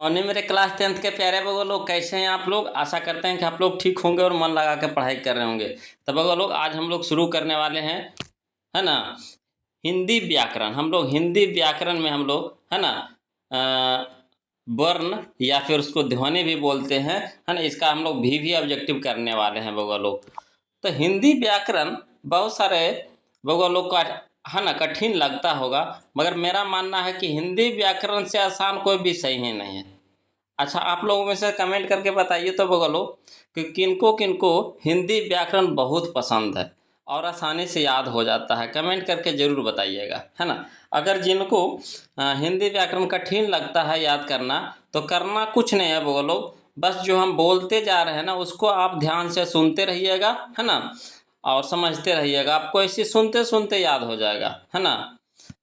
और मेरे class 10th के प्यारे बगो लोग, कैसे हैं आप लोग। आशा करते हैं कि आप लोग ठीक होंगे और मन लगा के पढ़ाई कर रहे होंगे। तो बगो लोग, आज हम लोग शुरू करने वाले हैं, है ना, हिंदी व्याकरण। हम लोग हिंदी व्याकरण में हम लोग, है ना, वर्ण या फिर उसको ध्वनि भी बोलते हैं, है ना, इसका हम लोग भी ऑब्जेक्टिव करने वाले हैं बगो लोग। तो हिंदी व्याकरण बहुत सारे बगो लोग का, है ना, कठिन लगता होगा, मगर मेरा मानना है कि हिंदी व्याकरण से आसान कोई विषय ही नहीं है। अच्छा, आप लोगों में से कमेंट करके बताइए तो बगलो कि किनको किनको हिंदी व्याकरण बहुत पसंद है और आसानी से याद हो जाता है। कमेंट करके ज़रूर बताइएगा, है ना। अगर जिनको हिंदी व्याकरण कठिन लगता है याद करना, तो करना कुछ नहीं है बगलो, बस जो हम बोलते जा रहे हैं ना, उसको आप ध्यान से सुनते रहिएगा, है ना, और समझते रहिएगा। आपको ऐसे सुनते सुनते याद हो जाएगा, है ना।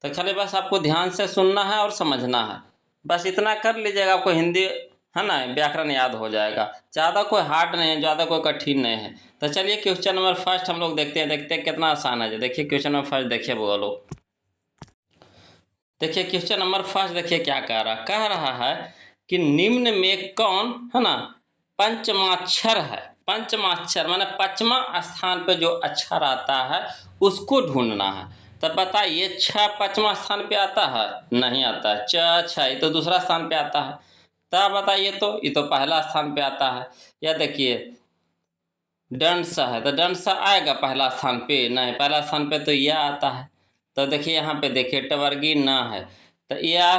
तो खाली बस आपको ध्यान से सुनना है और समझना है, बस इतना कर लीजिएगा, आपको हिंदी, है ना, व्याकरण याद हो जाएगा। ज़्यादा कोई हार्ड नहीं है, ज़्यादा कोई कठिन नहीं है। तो चलिए क्वेश्चन नंबर फर्स्ट हम लोग देखते हैं कितना आसान है। देखिए क्वेश्चन नंबर फर्स्ट, देखिए बोलो, देखिए क्वेश्चन नंबर फर्स्ट, देखिए क्या कह रहा है कि निम्न में कौन, है ना, पंचमाक्षर है। पंचमाक्षर माने पांचवा स्थान पे जो अक्षर आता है उसको ढूंढना है। तब बताइए, छ पांचवा स्थान पे आता है? नहीं आता है। छ ये तो दूसरा स्थान पे आता है। तब बताइए, तो ये तो पहला स्थान पे आता है। या देखिए दंड सा है, तो दंड सा आएगा पहला स्थान पे? नहीं, पहला स्थान पे तो यह आता है। तो देखिए यहाँ पे देखिए टवर्गी न है, तो यह,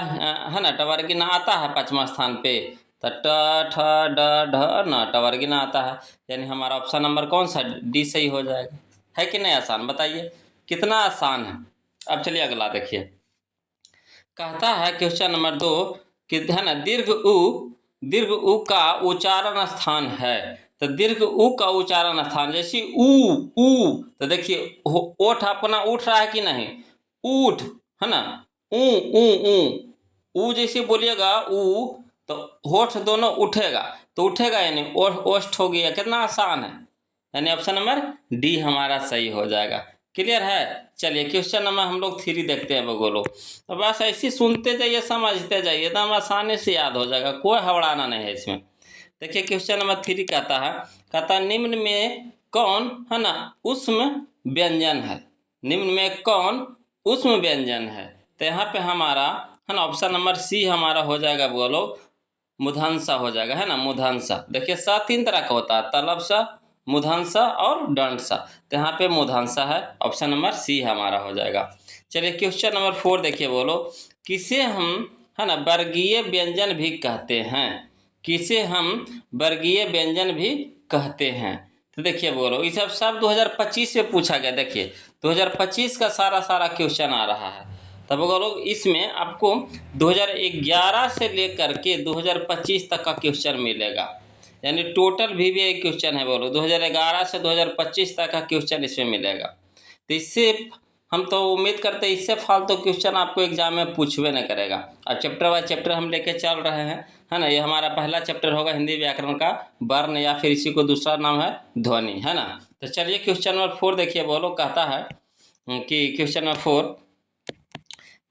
है ना, टवर्गी न आता है पांचवा स्थान पे। तो ट ठ ड ढ न, टवर्गी न आता है। यानी हमारा ऑप्शन नंबर कौन सा, डी सही हो जाएगा। है कि नहीं आसान, बताइए कितना आसान है। अब चलिए अगला देखिए, कहता है क्वेश्चन नंबर 2 कि, है ना, दीर्घ उ का उच्चारण स्थान है। तो दीर्घ उ का उच्चारण स्थान, जैसे ऊ, तो देखिए ओठ अपना उठ रहा है कि नहीं, ऊठ, है ना, ऊ ऊ ऊ ऊ जैसे बोलिएगा ऊ, तो होठ दोनों उठेगा, तो उठेगा यानी ओष्ठ हो गया। कितना आसान है, यानी ऑप्शन नंबर डी हमारा सही हो जाएगा। क्लियर है। चलिए क्वेश्चन नंबर हम लोग 3 देखते हैं बगोलो। तो बस ऐसे सुनते जाइए, समझते जाइए, एकदम आसानी से याद हो जाएगा, कोई हवड़ाना नहीं है इसमें। देखिए क्वेश्चन नंबर 3 कहता निम्न में कौन, है ना, उष्म व्यंजन है। निम्न में कौन उष्म व्यंजन है। तो यहाँ पे हमारा, है ना, ऑप्शन नंबर सी हमारा हो जाएगा बोलो, मूर्धन्य हो जाएगा, है ना, मूर्धन्य। देखिए सा 3 तरह का होता है, तलब सा, मूर्धन्य और दंड सा। तो यहाँ पे मूर्धन्य है, ऑप्शन नंबर सी हमारा हो जाएगा। चलिए क्वेश्चन नंबर 4 देखिए बोलो, किसे हम, है ना, वर्गीय व्यंजन भी कहते हैं। किसे हम वर्गीय व्यंजन भी कहते हैं। तो देखिए बोलो, ये सब 2025 में पूछा गया। देखिए 2025 का सारा क्वेश्चन आ रहा है। तब बोलो इसमें आपको 2011 से लेकर के 2025 तक का क्वेश्चन मिलेगा, यानी टोटल भी एक क्वेश्चन है बोलो, 2011 से 2025 तक का क्वेश्चन इसमें मिलेगा। तो इससे हम तो उम्मीद करते हैं इससे फालतू क्वेश्चन आपको एग्जाम में पूछवे नहीं करेगा। अब चैप्टर बाय चैप्टर हम लेके चल रहे हैं, है ना। ये हमारा पहला चैप्टर होगा हिंदी व्याकरण का वर्ण, या फिर इसी को दूसरा नाम है ध्वनि, है ना। तो चलिए क्वेश्चन नंबर 4 देखिए बोलो, कहता है कि क्वेश्चन नंबर 4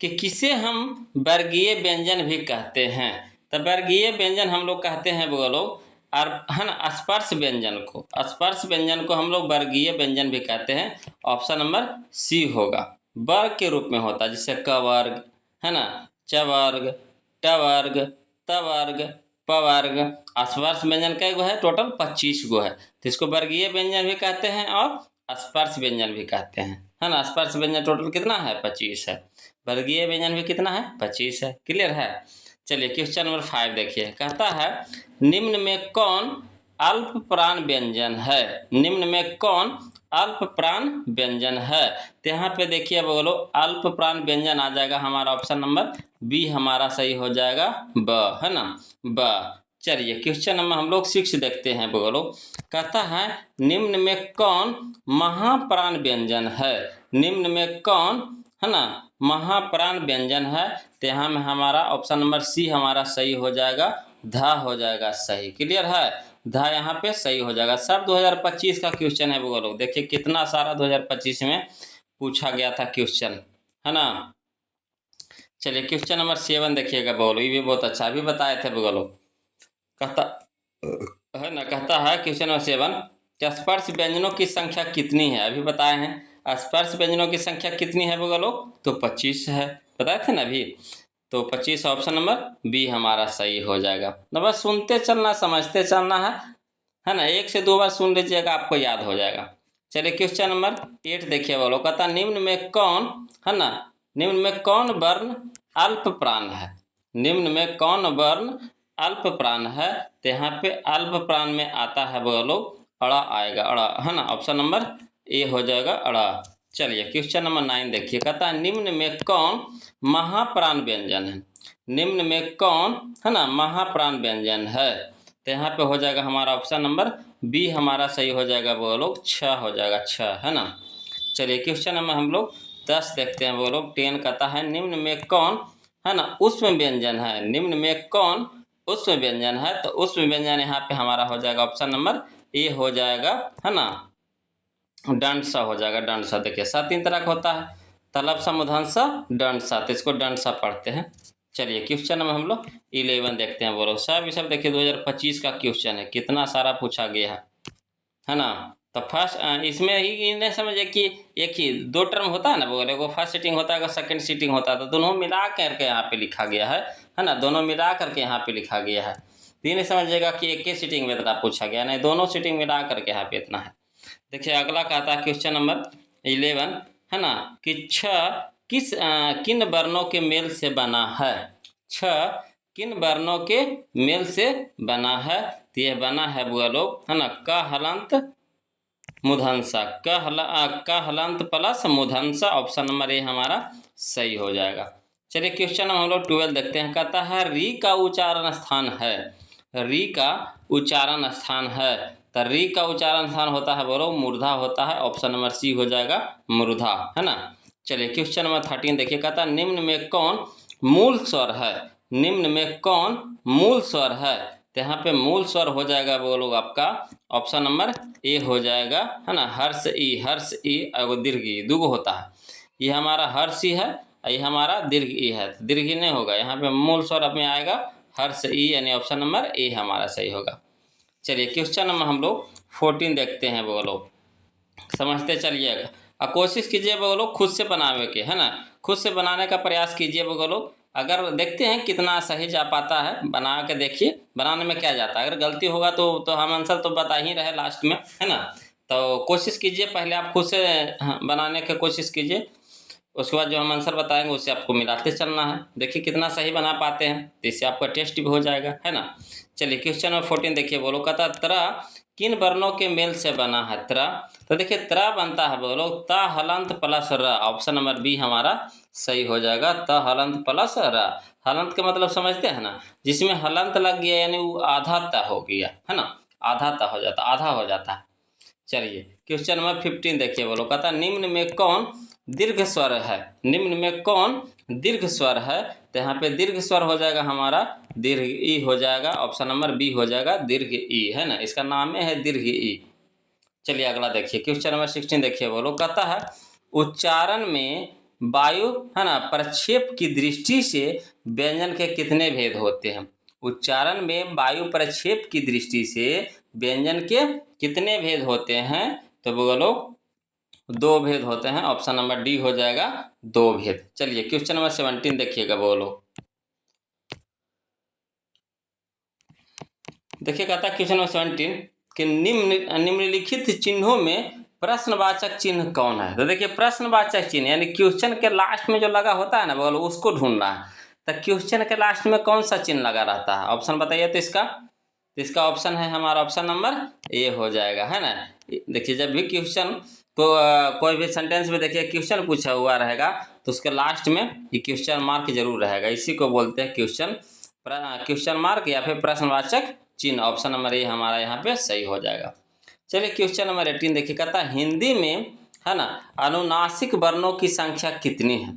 कि किसे हम वर्गीय व्यंजन भी कहते हैं। तो वर्गीय व्यंजन हम लोग कहते हैं बोलो, और, है ना, स्पर्श व्यंजन को, स्पर्श व्यंजन को हम लोग वर्गीय व्यंजन भी कहते हैं। ऑप्शन नंबर सी होगा। वर्ग के रूप में होता है, जैसे क वर्ग, है ना, च वर्ग, ट वर्ग, त वर्ग, प वर्ग। स्पर्श व्यंजन कई गो है, टोटल 25 गो है। तो इसको वर्गीय व्यंजन भी कहते हैं और स्पर्श व्यंजन भी कहते हैं, है ना। स्पर्श व्यंजन टोटल कितना है, 25 है। वर्गीय व्यंजन भी कितना है, 25 है। क्लियर है। चलिए क्वेश्चन नंबर 5 देखिए, कहता है निम्न में कौन अल्प प्राण व्यंजन है। निम्न में कौन अल्प प्राण व्यंजन है। तो यहाँ पे देखिए बोलो, अल्प प्राण व्यंजन आ जाएगा हमारा ऑप्शन नंबर बी हमारा सही हो जाएगा, ब, है ना, ब। चलिए क्वेश्चन नंबर हम लोग 6 देखते हैं बोलो, कहता है निम्न में कौन महाप्राण व्यंजन है। निम्न में कौन, है ना, महाप्राण व्यंजन है। तो यहाँ में हमारा ऑप्शन नंबर सी हमारा सही हो जाएगा, धा हो जाएगा सही। क्लियर है, धा यहाँ पे सही हो जाएगा। सब 2025 का क्वेश्चन है वो लोग, देखिए कितना सारा 2025 में पूछा गया था क्वेश्चन, है ना। चलिए क्वेश्चन नंबर 7 देखिएगा बोलो, ये भी बहुत अच्छा अभी बताए थे बोलो। कहता है ना, कहता है क्वेश्चन नंबर 7 कि स्पर्श व्यंजनों की संख्या कितनी है। अभी बताए हैं स्पर्श व्यंजनों की संख्या कितनी है बोलो, तो 25 है, बताए थे ना अभी। तो 25 ऑप्शन नंबर बी हमारा सही हो जाएगा। तो बस सुनते चलना, समझते चलना है ना, 1 से 2 बार सुन लीजिएगा आपको याद हो जाएगा। चलिए क्वेश्चन नंबर 8 देखिए बोलो, कहता निम्न में कौन, है ना, निम्न में कौन वर्ण अल्प प्राण है। निम्न में कौन वर्ण अल्प प्राण है, तो यहाँ पे अल्प प्राण में आता है बोलो अड़ा आएगा, अड़ा, है ना, ऑप्शन नंबर ए हो जाएगा अड़ा। चलिए क्वेश्चन नंबर 9 देखिए, कहता है निम्न में कौन महाप्राण व्यंजन है। निम्न में कौन, है ना, महाप्राण व्यंजन है, तो यहाँ पे हो जाएगा हमारा ऑप्शन नंबर बी हमारा सही हो जाएगा बोलो, 6 हो जाएगा, 6, है ना। चलिए क्वेश्चन नंबर हम लोग 10 देखते हैं बोलो। 10 कहता है निम्न में कौन, है ना, ऊष्म व्यंजन है। निम्न में कौन ऊष्म व्यंजन है, तो ऊष्म व्यंजन यहाँ पे हमारा हो जाएगा ऑप्शन नंबर ए हो जाएगा, है ना, दंड सा हो जाएगा। दंड सा देखिए 7 तीन तरह का होता है, तलब सा, मूर्धन्य सा, दंड सा, तो इसको दंड सा पढ़ते हैं। चलिए क्वेश्चन में हम लोग 11 देखते हैं बोलो। सब ये सब देखिए 2025 का क्वेश्चन है, कितना सारा पूछा गया है ना। तो फर्स्ट इसमें ही नहीं समझे कि एक ही 2 टर्म होता है ना बोले, वो फर्स्ट सीटिंग होता है, सेकंड सीटिंग होता है, तो दोनों मिला करके यहाँ पे लिखा गया है ना, दोनों मिला करके यहाँ पे लिखा गया है। तो ये नहीं समझिएगा कि एक ही सीटिंग में इतना पूछा गया, नहीं, दोनों सीटिंग मिला करके यहाँ पे इतना है। देखिए अगला कहता है क्वेश्चन नंबर 11, है ना, कि किन वर्णों के मेल से बना है। 6 किन वर्णों के मेल से बना है, तो यह बना है बुआ लोग, है ना, क हलंत मूर्धन्य क हलंत प्लस मूर्धन्य, ऑप्शन नंबर ए हमारा सही हो जाएगा। चलिए क्वेश्चन हम लोग 12 देखते हैं, कहता है री का उच्चारण स्थान है। री का उच्चारण स्थान है, तो री का उच्चारण स्थान होता है बोलो मूर्धा होता है, ऑप्शन नंबर सी हो जाएगा मूर्धा, है ना। चलिए क्वेश्चन नंबर 13 देखिए, कहता है निम्न में कौन मूल स्वर है। निम्न में कौन मूल स्वर है, तो यहाँ पे मूल स्वर हो जाएगा बोलो आपका ऑप्शन नंबर ए हो जाएगा, है ना, हर्ष ई और दीर्घ ई, दुगो होता है। ये हमारा हर्ष ई है, ये हमारा दीर्घ ई है, दीर्घ ई नहीं होगा, यहाँ पे मूल स्वर में आएगा हर्ष ई, यानी ऑप्शन नंबर ए हमारा सही होगा। चलिए क्वेश्चन नंबर हम लोग 14 देखते हैं बोलो, समझते चलिएगा और कोशिश कीजिए बोलो खुद से बनाने के, है ना, खुद से बनाने का प्रयास कीजिए बोलो। अगर देखते हैं कितना सही जा पाता है, बना के देखिए, बनाने में क्या जाता है, अगर गलती होगा तो हम आंसर तो बता ही रहे लास्ट में, है ना। तो कोशिश कीजिए, पहले आप खुद से बनाने की कोशिश कीजिए, उसके बाद जो हम आंसर बताएंगे उससे आपको मिलाते चलना है। देखिए कितना सही बना पाते हैं, तो इससे आपका टेस्ट भी हो जाएगा, है ना। चलिए क्वेश्चन नंबर 14 देखिए बोलो, कहता तरह किन वर्णों के मेल से बना है। तरह, तो देखिए तरह बनता है बोलो त हलंत प्लस र, ऑप्शन नंबर बी हमारा सही हो जाएगा, त हलंत प्लस र। हलंत का मतलब समझते हैं ना, जिसमें हलंत लग गया यानी वो आधा त हो गया, है ना, आधा त हो जाता, आधा हो जाता है। चलिए क्वेश्चन नंबर 15 देखिए बोलो, कहता निम्न में कौन दीर्घ स्वर है। निम्न में कौन दीर्घ स्वर है, तो यहाँ पे दीर्घ स्वर हो जाएगा हमारा दीर्घ ई हो जाएगा, ऑप्शन नंबर बी हो जाएगा दीर्घ ई, है ना, इसका नाम है दीर्घ ई। चलिए अगला देखिए क्वेश्चन नंबर 16 देखिए बोलो, कहता है उच्चारण में वायु, है ना, प्रक्षेप की दृष्टि से व्यंजन के कितने भेद होते हैं। उच्चारण में वायु प्रक्षेप की दृष्टि से व्यंजन के कितने भेद होते हैं, तो बोलो 2 भेद होते हैं, ऑप्शन नंबर डी हो जाएगा 2 भेद। चलिए क्वेश्चन नंबर 17 देखिएगा बोलो, देखिए कहता है क्वेश्चन नंबर 17 कि निम्नलिखित चिन्हों में प्रश्नवाचक चिन्ह कौन है। तो देखिए प्रश्नवाचक चिन्ह यानी क्वेश्चन के लास्ट में जो लगा होता है ना बोलो, उसको ढूंढना है। तो क्वेश्चन के लास्ट में कौन सा चिन्ह लगा रहता है, ऑप्शन बताइए तो इसका। तो इसका ऑप्शन है हमारा ऑप्शन नंबर ए हो जाएगा, है ना। देखिए जब भी क्वेश्चन को कोई भी सेंटेंस में देखिए क्वेश्चन पूछा हुआ रहेगा, तो उसके लास्ट में ये क्वेश्चन मार्क जरूर रहेगा, इसी को बोलते हैं क्वेश्चन मार्क या फिर प्रश्नवाचक चिन्ह, ऑप्शन नंबर ए हमारा यहाँ पे सही हो जाएगा। चलिए क्वेश्चन नंबर 18 देखिए, कहता है हिंदी में, है ना, अनुनासिक वर्णों की संख्या कितनी है।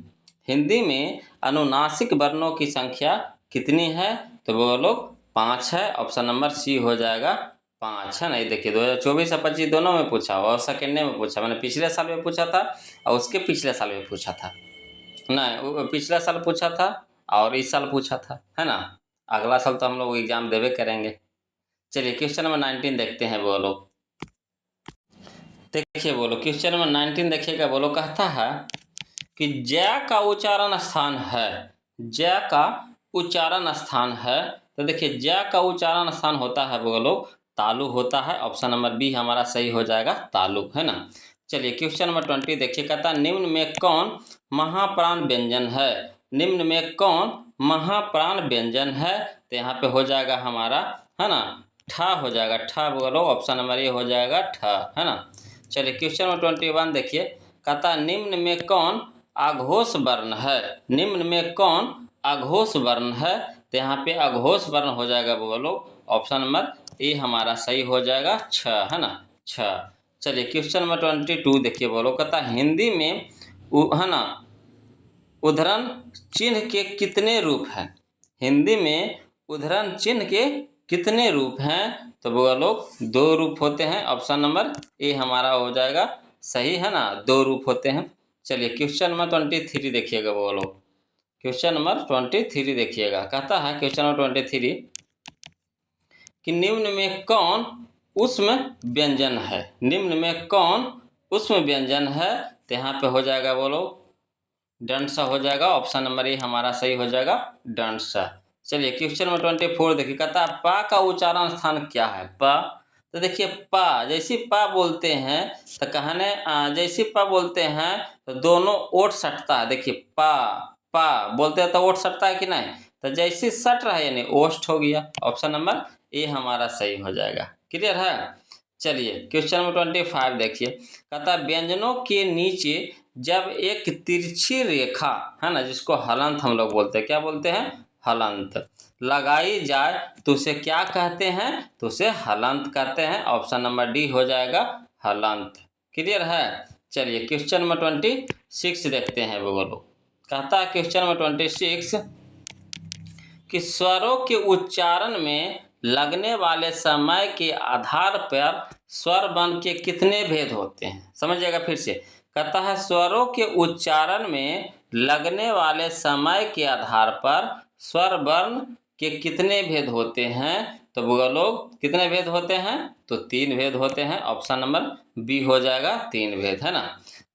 हिंदी में अनुनासिक वर्णों की संख्या कितनी है, तो वो लोग 5 है, ऑप्शन नंबर सी हो जाएगा 5, है ना। ये देखिए 2024 और 25 दोनों में पूछा और सेकेंड में पूछा, मैंने पिछले साल में पूछा था और उसके पिछले साल में पूछा था। नहीं, वो पिछला साल पूछा था और इस साल पूछा था, है ना। अगला साल तो हम लोग एग्जाम देवे करेंगे। चलिए क्वेश्चन नंबर 19 देखते हैं। बोलो, देखिए बोलो क्वेश्चन नंबर 19 देखिएगा। बोलो, कहता है कि ज का उच्चारण स्थान है, ज का उच्चारण स्थान है। तो देखिए ज का उच्चारण स्थान होता है बोलो तालु होता है। ऑप्शन नंबर बी हमारा सही हो जाएगा, तालु, है ना। चलिए क्वेश्चन नंबर 20 देखिए, कहता है निम्न में कौन महाप्राण व्यंजन है, निम्न में कौन महाप्राण व्यंजन है। तो यहाँ पे हो जाएगा हमारा, है ना, ठा हो जाएगा, ठा बोलो। ऑप्शन नंबर ए हो जाएगा ठा, है ना। चलिए क्वेश्चन नंबर 21 देखिए, कहता है निम्न में कौन अघोष वर्ण है, निम्न में कौन अघोष वर्ण है। तो यहाँ पे अघोष वर्ण हो जाएगा बोलो ऑप्शन नंबर ए हमारा सही हो जाएगा, छ, है ना, छ। चलिए क्वेश्चन नंबर 22 देखिए। बोलो, कहता हिंदी में है ना उद्धरण चिन्ह के कितने रूप हैं, हिंदी में उद्धरण चिन्ह के कितने रूप हैं। तो बोलो 2 रूप होते हैं। ऑप्शन नंबर ए हमारा हो जाएगा सही, है ना, 2 रूप होते हैं। चलिए क्वेश्चन नंबर 23 देखिएगा। बोलो क्वेश्चन नंबर 23 देखिएगा, कहता है क्वेश्चन नंबर 23 कि निम्न में कौन उष्म व्यंजन है, निम्न में कौन उष्म व्यंजन है। तो यहाँ पे हो जाएगा बोलो दंसा हो जाएगा। ऑप्शन नंबर ए हमारा सही हो जाएगा, दंसा। चलिए क्वेश्चन नंबर 24 देखिए, कहता है पा का उच्चारण स्थान क्या है, पा। तो देखिए पा जैसी पा बोलते हैं तो कहने जैसी पा बोलते हैं तो दोनों ओठ सटता है। देखिए पा पा बोलते हैं तो ओठ सटता है कि नहीं, तो जैसी सट रहा है यानी ओष्ठ हो गया। ऑप्शन नंबर ए हमारा सही हो जाएगा। क्लियर है। चलिए क्वेश्चन नंबर 25 देखिए, कहता है व्यंजनों के नीचे जब एक तिरछी रेखा, है ना, जिसको हलंत हम लोग बोलते हैं, क्या बोलते हैं, हलंत, लगाई जाए तो उसे क्या कहते हैं, तो उसे हलंत कहते हैं। ऑप्शन नंबर डी हो जाएगा, हलंत। क्लियर है। चलिए क्वेश्चन नंबर 26 देखते हैं। बोलो, कहता है क्वेश्चन नंबर 26 कि स्वरों के उच्चारण में लगने वाले समय के आधार पर स्वर वर्ण के कितने भेद होते हैं। समझिएगा फिर से, कहता है स्वरों के उच्चारण में लगने वाले समय के आधार पर स्वर वर्ण के कितने भेद होते हैं। तो बोलो कितने भेद होते हैं, तो 3 भेद होते हैं। ऑप्शन नंबर बी हो जाएगा, 3 भेद, है ना।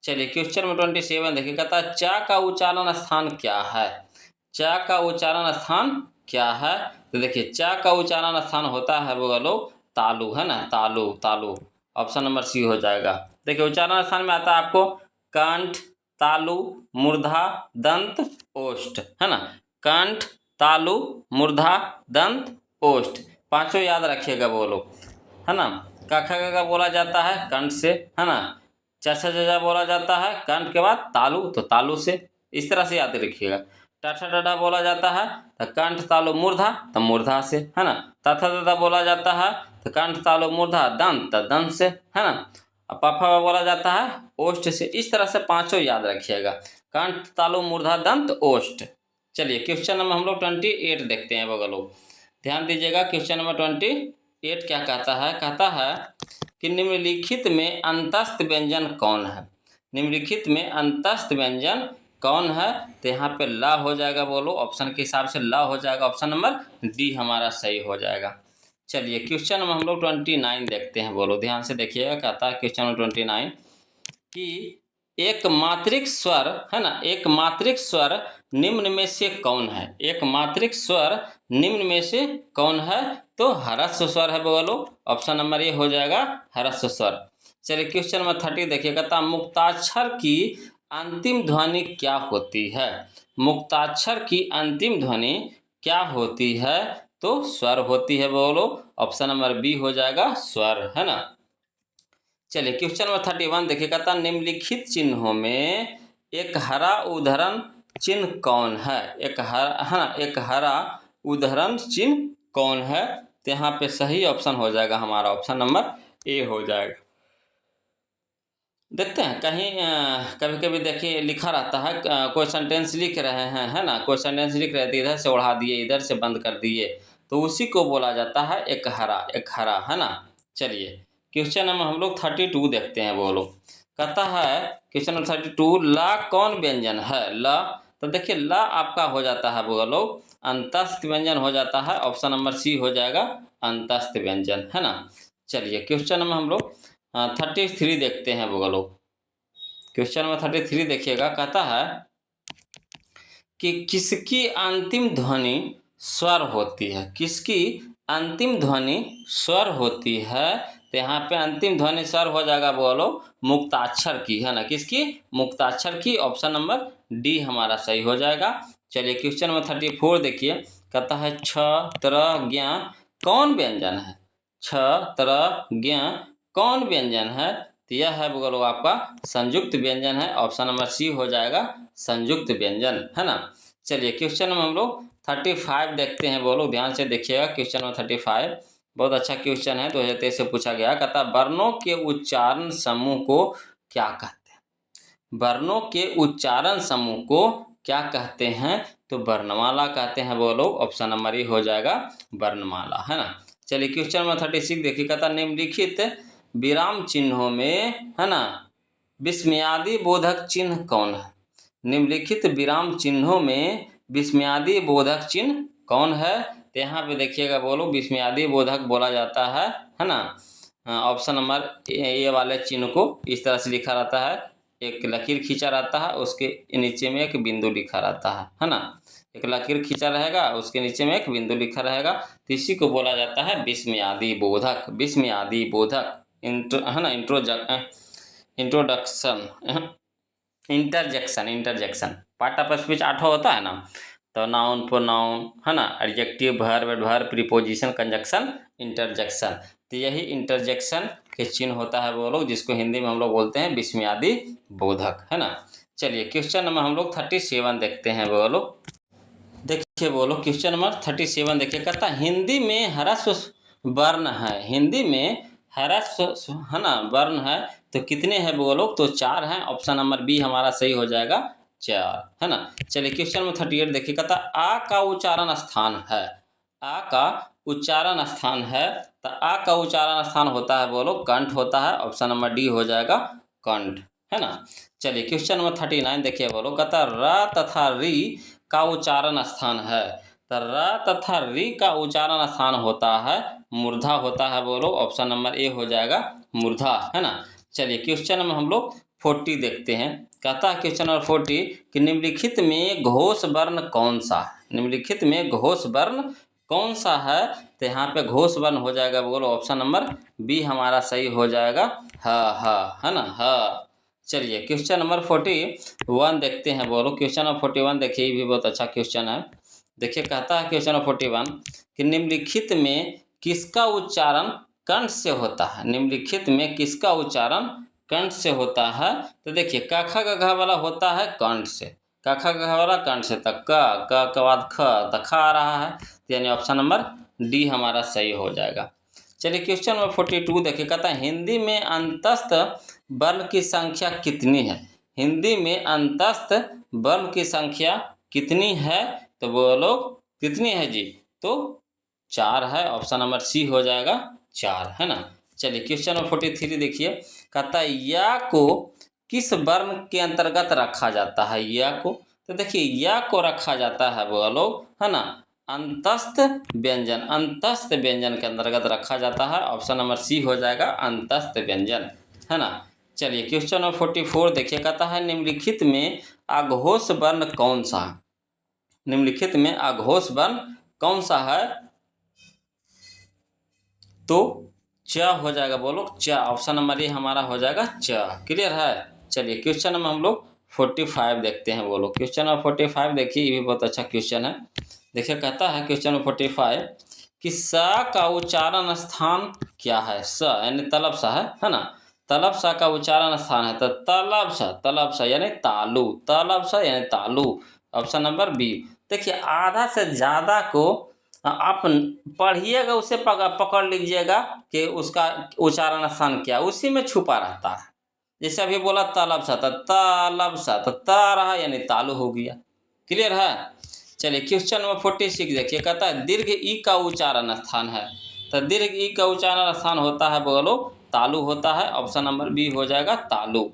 चलिए क्वेश्चन नंबर 27 देखिए, कहता है चा का उच्चारण स्थान क्या है, चा का उच्चारण स्थान क्या है। तो देखिए चा का उच्चारण स्थान होता है बोलो तालु, है ना, तालु, तालु। ऑप्शन नंबर सी हो जाएगा। देखिए उच्चारण स्थान में आता है आपको कंठ, तालु, मूर्धा, दंत, ओष्ठ, है ना, कंठ, तालु, मूर्धा, दंत, ओष्ठ, 5 याद रखिएगा। बोलो, है ना, काखा का बोला जाता है कंठ से, है ना, चाचा चाचा बोला जाता है कंठ के बाद तालु, तो तालु से, इस तरह से याद रखिएगा। टाठा टाठा बोला जाता है तो कंठ तालु मूर्धा, तो मूर्धा से, है ना। तथा तथा बोला जाता है तो कंठ तालु मूर्धा दंत, तो दंत से, है ना। पफा बोला जाता है ओष्ठ से। इस तरह से 5 याद रखिएगा, कंठ तालु मूर्धा दंत ओष्ठ। चलिए क्वेश्चन नंबर हम लोग 28 देखते हैं। बगलो ध्यान दीजिएगा, क्वेश्चन नंबर 28 क्या कहता है, कहता है कि निम्नलिखित में अंतस्थ व्यंजन कौन है, निम्नलिखित में अंतस्थ व्यंजन कौन है। तो यहाँ पे ला हो जाएगा। बोलो ऑप्शन के हिसाब से ला हो जाएगा, ऑप्शन नंबर डी हमारा सही हो जाएगा। चलिए क्वेश्चन नंबर हम लोग 29 देखते हैं। बोलो ध्यान से देखिएगा, कहता है क्वेश्चन नंबर 29 कि एक मात्रिक स्वर, है ना, एक मात्रिक स्वर निम्न में से कौन है, एक मात्रिक स्वर निम्न में से कौन है। तो ह्रस्व स्वर है। बोलो ऑप्शन नंबर ए हो जाएगा, ह्रस्व स्वर। चलिए क्वेश्चन नंबर 30 देखिए, कहता मुक्ताक्षर की अंतिम ध्वनि क्या होती है, मुक्ताक्षर की अंतिम ध्वनि क्या होती है। तो स्वर होती है। बोलो ऑप्शन नंबर बी हो जाएगा, स्वर, है ना। चलिए क्वेश्चन नंबर 31 देखिए, कहता निम्नलिखित चिन्हों में एक हरा उद्धरण चिन्ह कौन है, एक हरा, है ना, एक हरा उद्धरण चिन्ह कौन है। तो यहाँ पे सही ऑप्शन हो जाएगा हमारा, ऑप्शन नंबर ए हो जाएगा। देखते हैं कहीं कभी कभी देखिए लिखा रहता है कोई सेंटेंस लिख रहे हैं, है ना, कोई सेंटेंस लिख रहे थे, इधर से उड़ा दिए इधर से बंद कर दिए, तो उसी को बोला जाता है एक हरा, एक हरा, है ना। चलिए क्वेश्चन नंबर हम लोग 32 देखते हैं। बोलो कहता है क्वेश्चन नंबर 32 ला कौन व्यंजन है, ला तो देखिए ल आपका हो जाता है बोलो अंतस्थ व्यंजन हो जाता है। ऑप्शन नंबर सी हो जाएगा अंतस्थ व्यंजन, है ना। चलिए क्वेश्चन नंबर हम लोग 33 देखते हैं बोलो। क्वेश्चन नंबर 33 देखिएगा, कहता है कि किसकी अंतिम ध्वनि स्वर होती है। किसकी अंतिम ध्वनि स्वर होती है। तो यहाँ पे अंतिम ध्वनि स्वर हो जाएगा बोलो मुक्ताक्षर की, है ना। किसकी? मुक्ताक्षर की। ऑप्शन नंबर डी हमारा सही हो जाएगा। चलिए क्वेश्चन नंबर 34 देखिए, कहता है छ तरह ज्ञ कौन व्यंजन है। छ तरह ज्ञ कौन व्यंजन है। तो यह है बोलो आपका संयुक्त व्यंजन है। ऑप्शन नंबर सी हो जाएगा संयुक्त व्यंजन, है ना। चलिए क्वेश्चन नंबर हम लोग 35 देखते हैं बोलो, ध्यान से देखिएगा। क्वेश्चन नंबर 35 बहुत अच्छा क्वेश्चन है, 2023 से पूछा गया। कहता वर्णों के उच्चारण समूह को क्या कहते हैं। वर्णों के उच्चारण समूह को क्या कहते हैं। तो वर्णमाला कहते हैं बोलो। ऑप्शन नंबर ए हो जाएगा वर्णमाला, है ना। चलिए क्वेश्चन नंबर 36 देखिए, कहता निम्नलिखित विराम चिन्हों में, है ना, विस्मयादि बोधक चिन्ह कौन है। निम्नलिखित विराम चिन्हों में विस्मयादि बोधक चिन्ह कौन है। तो यहाँ पे देखिएगा बोलो विस्मयादि बोधक बोला जाता है ना। ऑप्शन नंबर ए वाले चिन्ह को इस तरह से लिखा रहता है, एक लकीर खींचा रहता है, उसके नीचे में एक बिंदु लिखा रहता है ना। एक लकीर खींचा रहेगा, उसके नीचे में एक बिंदु लिखा रहेगा, तो इसी को बोला जाता है विस्मयादि बोधक। विस्मयादि बोधक है ना। Introduction interjection part of speech 8 होता है ना। तो नाउन प्रोनाउन, है ना, adjective verb adverb preposition conjunction interjection. तो यही इंटरजेक्शन के चिन्ह होता है वो लोग, जिसको हिंदी में हम लोग बोलते हैं विस्मयादि बोधक, है ना। चलिए क्वेश्चन नंबर हम लोग 37 देखते हैं वो लोग। देखिए बोलो क्वेश्चन नंबर 37 देखिए, कहता हिंदी में ह्रस्व वर्ण है। हिंदी में ह्रस्व, है ना, वर्ण है तो कितने हैं बोलो। तो 4 हैं। ऑप्शन नंबर बी हमारा सही हो जाएगा 4, है ना। चलिए क्वेश्चन नंबर 38 देखिए, कहता आ का उच्चारण स्थान है। आ का उच्चारण स्थान है। तो आ का उच्चारण स्थान होता है बोलो कंठ होता है। ऑप्शन नंबर डी हो जाएगा कंठ, है ना। चलिए क्वेश्चन नंबर 39 देखिए बोलो, कहता र तथा री का उच्चारण स्थान है। तो र तथा री का उच्चारण स्थान होता है मूर्धा होता है बोलो। ऑप्शन नंबर ए हो जाएगा मूर्धा, है ना। चलिए क्वेश्चन नंबर हम लोग 40 देखते हैं। कहता है क्वेश्चन नंबर 40 कि निम्नलिखित में घोष वर्ण कौन सा है। निम्नलिखित में घोष वर्ण कौन सा है। तो यहाँ पे घोष वर्ण हो जाएगा बोलो ऑप्शन नंबर बी हमारा सही हो जाएगा ह, है ना, ह। चलिए क्वेश्चन नंबर 41 देखते हैं बोलो। क्वेश्चन नंबर 41 देखिए, ये भी बहुत अच्छा क्वेश्चन है। देखिए कहता है क्वेश्चन नंबर 41 कि निम्नलिखित में किसका उच्चारण कंठ से होता है। निम्नलिखित में किसका उच्चारण कंठ से होता है। तो देखिए क ख ग घ वाला होता है कंठ से, क ख ग घ वाला कंठ से, तक क के बाद ख, तक ख आ रहा है, यानी ऑप्शन नंबर डी हमारा सही हो जाएगा। चलिए क्वेश्चन नंबर 42 देखिए, कहता है हिंदी में अंतस्थ वर्ण की संख्या कितनी है। हिंदी में अंतस्थ वर्ण की संख्या कितनी है। तो वो लोग कितनी है जी। तो 4 है। ऑप्शन नंबर सी हो जाएगा 4, है ना। चलिए क्वेश्चन नंबर 43 देखिए, कहता है या को किस वर्ण के अंतर्गत रखा जाता है। या को, तो देखिए या को रखा जाता है वो लोग, है ना, अंतस्थ व्यंजन। अंतस्थ व्यंजन के अंतर्गत रखा जाता है। ऑप्शन नंबर सी हो जाएगा अंतस्थ व्यंजन, है ना। चलिए क्वेश्चन नंबर 44 देखिए, कहता है निम्नलिखित में अघोष वर्ण कौन सा है। निम्नलिखित में अघोष वर्ण कौन सा है। तो च हो जाएगा बोलो च। ऑप्शन नंबर ए हमारा हो जाएगा च। क्लियर है। चलिए क्वेश्चन नंबर हम लोग 45 देखते हैं बोलो। क्वेश्चन नंबर 45 देखिए, ये भी बहुत अच्छा क्वेश्चन है। देखिए कहता है क्वेश्चन नंबर 45 कि स का उच्चारण स्थान क्या है। स यानी तलब सा है ना। तलब सा का उच्चारण स्थान है। तो तलब सा यानी तालु, तलब सा यानी तालु। Option number B. देखिए आधा से ज़्यादा को आप पढ़िएगा, उसे पकड़ लीजिएगा कि उसका उच्चारण स्थान क्या, उसी में छुपा रहता है। जैसे अभी बोला तलब सा, तो त रहा यानी तालु हो गया। क्लियर है। चलिए क्वेश्चन नंबर 46 देखिए, कहता है दीर्घ ई का उच्चारण स्थान है। तो दीर्घ ई का उच्चारण स्थान होता है बोलो तालु होता है। ऑप्शन नंबर बी हो जाएगा तालु।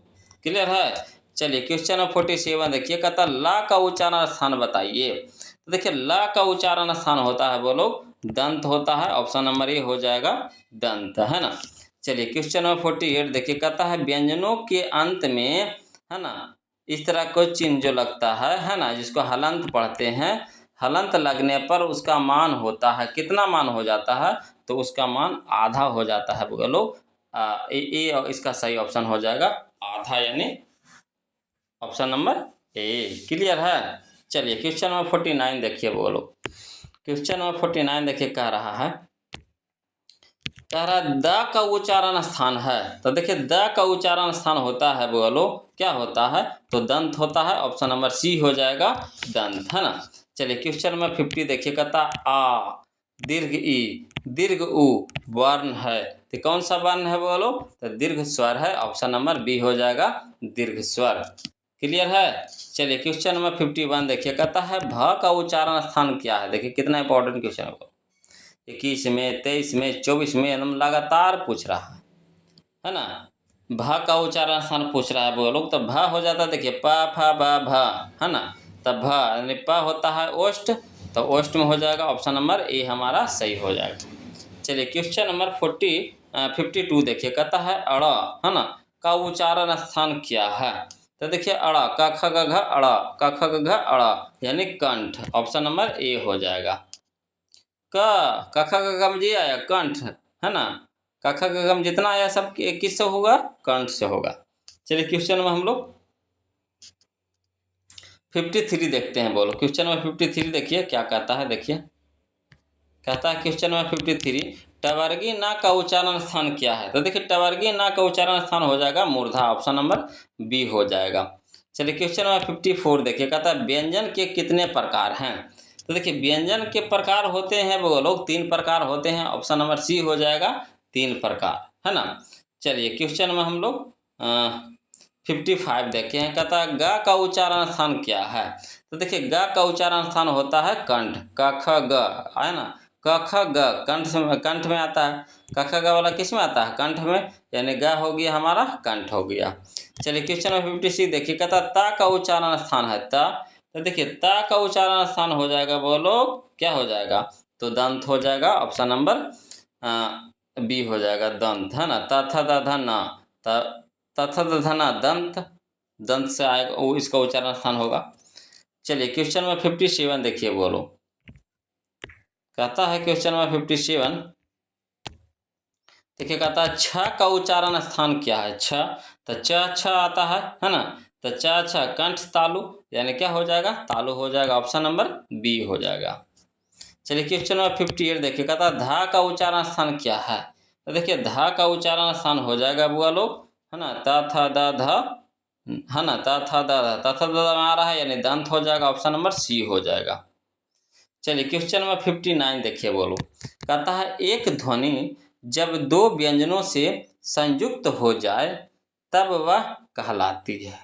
क्लियर है। चलिए क्वेश्चन नंबर 47 देखिए, कहता ला का उच्चारण स्थान बताइए। तो देखिए ला का उच्चारण स्थान होता है, बोलो दंत होता है। ऑप्शन नंबर ए हो जाएगा दंत, है ना। चलिए क्वेश्चन नंबर 48 देखिए, कहता है व्यंजनों के अंत में, है ना, इस तरह कोई चिन्ह जो लगता है ना, जिसको हलंत पढ़ते हैं, हलंत लगने पर उसका मान होता है, कितना मान हो जाता है, तो उसका मान आधा हो जाता है। बोलो ये इसका सही ऑप्शन हो जाएगा आधा, यानी ऑप्शन नंबर ए। क्लियर है। चलिए क्वेश्चन नंबर 49 देखिए, बोलो क्वेश्चन नंबर 49 देखिए, कह रहा है, कह रहा है द का उच्चारण स्थान है। तो देखिए द का उच्चारण स्थान होता है, बोलो क्या होता है, तो दंत होता है। ऑप्शन नंबर सी हो जाएगा दंत, है ना। चलिए क्वेश्चन नंबर 50 देखिए, कहता आ दीर्घ ई दीर्घ उ वर्ण है, तो कौन सा वर्ण है, बोलो तो दीर्घ स्वर है। ऑप्शन नंबर बी हो जाएगा दीर्घ स्वर। क्लियर है। चलिए क्वेश्चन नंबर 51 देखिए, कहता है भ का उच्चारण स्थान क्या है। देखिए कितना इंपॉर्टेंट क्वेश्चन है, 21 में 23 में 24 में एकदम लगातार पूछ रहा है ना। भ का उच्चारण स्थान पूछ रहा है, बोलो तो भ हो जाता है, देखिए प फ ब भ, है ना। तब भ यानी प होता है ओष्ठ, तो ओष्ठ में हो जाएगा। ऑप्शन नंबर ए हमारा सही हो जाएगा। चलिए क्वेश्चन नंबर 52 देखिए, कहता है अड़, है ना, का उच्चारण स्थान क्या है। तो देखिए अड़ क ख ग घ अड़, क ख ग घ अड़, यानी कंठ। ऑप्शन नंबर ए हो जाएगा। क ख ग घ में जी आया कंठ, है ना। क ख ग घ में जितना आया सब किससे होगा, कंठ से होगा। चलिए क्वेश्चन में हम लोग 53 देखते हैं, बोलो क्वेश्चन नंबर 53 देखिए क्या कहता है। देखिए कहता है क्वेश्चन नंबर 53, टवर्गी ना का उच्चारण स्थान क्या है। तो देखिए टवर्गी ना का उच्चारण स्थान हो जाएगा मूर्धा। ऑप्शन नंबर बी हो जाएगा। चलिए क्वेश्चन नंबर 54 देखिए, कहता है व्यंजन के कितने प्रकार हैं। तो देखिए व्यंजन के प्रकार होते हैं, वो लोग 3 प्रकार होते हैं। ऑप्शन नंबर सी हो जाएगा 3 प्रकार, है ना। चलिए क्वेश्चन में हम लोग 55 देखे हैं, कहता है ग का उच्चारण स्थान क्या है। तो देखिए ग का उच्चारण स्थान होता है कंठ, क ख ग, है ना। क ख ग कंठ में आता है। क ख ग वाला किस में आता है, कंठ में, यानी ग हो गया हमारा कंठ हो गया। चलिए क्वेश्चन नंबर 56 देखिए, कहता ता का उच्चारण स्थान है ता। तो देखिए ता का उच्चारण स्थान हो जाएगा, बोलो क्या हो जाएगा, तो दंत हो जाएगा। ऑप्शन नंबर बी हो जाएगा दंत, है ना। त थ द ध न, तथा धना दंत, दंत से आएगा वो, इसका उच्चारण स्थान होगा। चलिए क्वेश्चन नंबर 57 देखिए, बोलो कहता है क्वेश्चन नंबर 57 देखिए, कहता है छ का उच्चारण स्थान क्या है। छ तो छ आता है ना। तो छ कंठ तालु, यानी क्या हो जाएगा, तालु हो जाएगा। ऑप्शन नंबर बी हो जाएगा। चलिए क्वेश्चन नंबर 58 देखिए, कहता है धा का उच्चारण स्थान क्या है। तो देखिए धा का उच्चारण स्थान हो जाएगा बुआ लोग, है ना, त थ द ध, है ना, त थ द ध, त थ द ध में आ रहा है, यानी दंत हो जाएगा। ऑप्शन नंबर सी हो जाएगा। चलिए क्वेश्चन नंबर 59 देखिए, बोलो कहता है एक ध्वनि जब 2 व्यंजनों से संयुक्त हो जाए तब वह कहलाती है।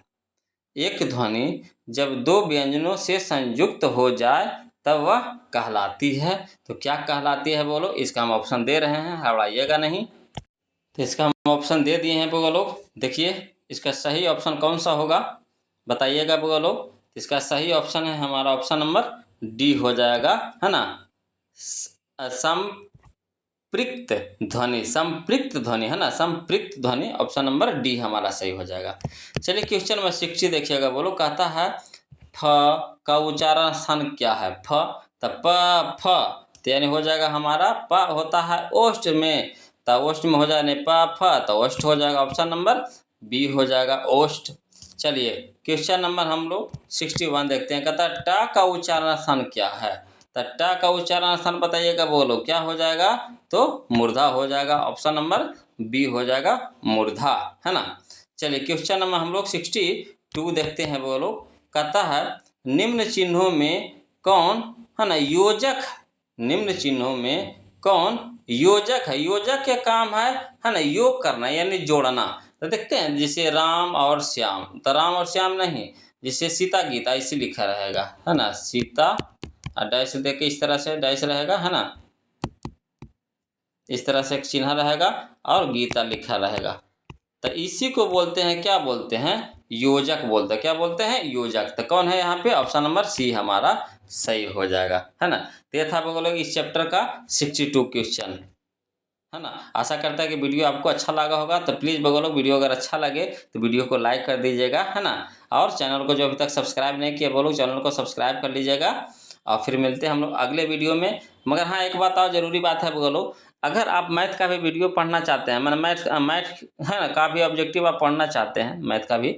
एक ध्वनि जब 2 व्यंजनों से संयुक्त हो जाए तब वह कहलाती है। तो क्या कहलाती है, बोलो इसका हम ऑप्शन दे रहे हैं, हड़ाइएगा नहीं। तो इसका हम ऑप्शन दे दिए हैं बुआ लोग। देखिए इसका सही ऑप्शन कौन सा होगा, बताइएगा बुआ लोग। इसका सही ऑप्शन है हमारा ऑप्शन नंबर डी हो जाएगा, है ना। संपृक्त ध्वनि, संपृक्त ध्वनि, है ना, संपृक्त ध्वनि। ऑप्शन नंबर डी हमारा सही हो जाएगा। चलिए क्वेश्चन नंबर 60 देखिएगा, बोलो कहता है फ का उच्चारण स्थान क्या है। फ तो प फ, तो यानी हो जाएगा हमारा प होता है ओष्ठ में, तो ओष्ठ में हो जाए प फ, तो ओष्ठ हो जाएगा। ऑप्शन नंबर बी हो जाएगा ओष्ठ। चलिए क्वेश्चन नंबर हम लोग 61 देखते हैं, कहता है टा का उच्चारण स्थान क्या है। तो टा का उच्चारण स्थान बताइएगा, बोलो क्या हो जाएगा, तो मूर्धा हो जाएगा। ऑप्शन नंबर बी हो जाएगा मूर्धा, है ना। चलिए क्वेश्चन नंबर हम लोग 62 देखते हैं, बोलो कहता है निम्न चिन्हों में कौन, है ना, योजक, निम्न चिन्हों में कौन योजक है। योजक के काम है ना, योग करना यानी जोड़ना। तो देखते हैं जैसे राम और श्याम, तो राम और श्याम नहीं, जिससे सीता गीता इसे लिखा रहेगा, है ना, सीता और डैश दे के इस तरह से डैश रहेगा, है ना, इस तरह से एक चिन्ह रहेगा और गीता लिखा रहेगा। तो इसी को बोलते हैं, क्या बोलते हैं, योजक बोलते हैं। क्या बोलते हैं? योजक। तो कौन है यहाँ पे? ऑप्शन नंबर सी हमारा सही हो जाएगा, है ना। तो ये था बगलों इस चैप्टर का 62 क्वेश्चन, है ना। आशा करता है कि वीडियो आपको अच्छा लगा होगा। तो प्लीज़ बगलों वीडियो अगर अच्छा लगे तो वीडियो को लाइक कर दीजिएगा, है ना। और चैनल को जो अभी तक सब्सक्राइब नहीं किया वो लोग चैनल को सब्सक्राइब कर लीजिएगा। और फिर मिलते हैं हम लोग अगले वीडियो में। मगर हाँ, एक बात और ज़रूरी बात है बगलों, अगर आप मैथ का भी वीडियो पढ़ना चाहते हैं, मैंने मैथ है ना, का भी ऑब्जेक्टिव आप पढ़ना चाहते हैं मैथ का भी,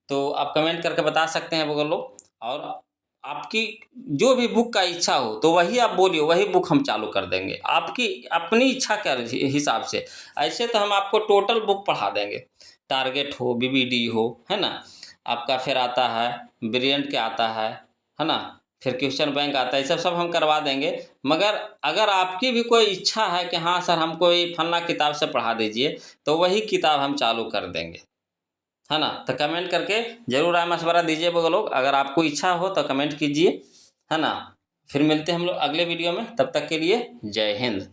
तो आप कमेंट करके बता सकते हैं बगलों। और आपकी जो भी बुक का इच्छा हो तो वही आप बोलिए, वही बुक हम चालू कर देंगे आपकी अपनी इच्छा के हिसाब से। ऐसे तो हम आपको टोटल बुक पढ़ा देंगे, टारगेट हो, बीबीडी हो, है ना, आपका फिर आता है ब्रिलियंट के आता है ना, फिर क्वेश्चन बैंक आता है, ये सब हम करवा देंगे। मगर अगर आपकी भी कोई इच्छा है कि हाँ सर हमको ये फलना किताब से पढ़ा दीजिए, तो वही किताब हम चालू कर देंगे, है ना। तो कमेंट करके जरूर राय मशवरा दीजिए लोग, अगर आपको इच्छा हो तो कमेंट कीजिए, है ना। फिर मिलते हैं हम लोग अगले वीडियो में, तब तक के लिए जय हिंद।